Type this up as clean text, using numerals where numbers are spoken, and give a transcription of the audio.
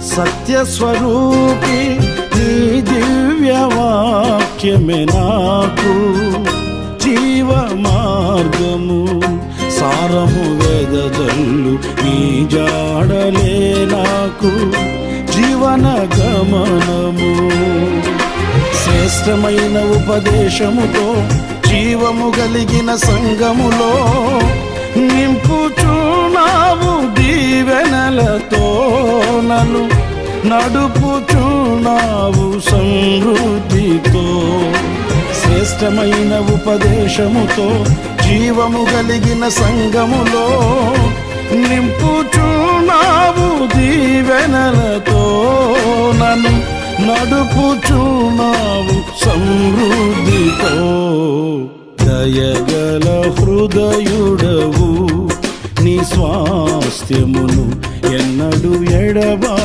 సత్యస్వరూపి నీ దివ్యవాక్యమే నాకు జీవ మార్గము, సారము వెదజల్లు నీ జాడలే నాకు జీవన గమనము. శ్రేష్టమైన ఉపదేశముతో జీవము కలిగిన సంగములో నింపుచున్నావు దీవెనలతో, నన్ను నడుపుచున్నావు సమృద్ధితో. శ్రేష్టమైన ఉపదేశముతో జీవము కలిగిన సంగములో నింపుచున్నావు దీవెనలతో, నన్ను నడుపుచున్నావు సమృద్ధితో. దయగల హృదయుడవు, నీ స్వాస్థ్యమును ఎన్నడు ఎడబా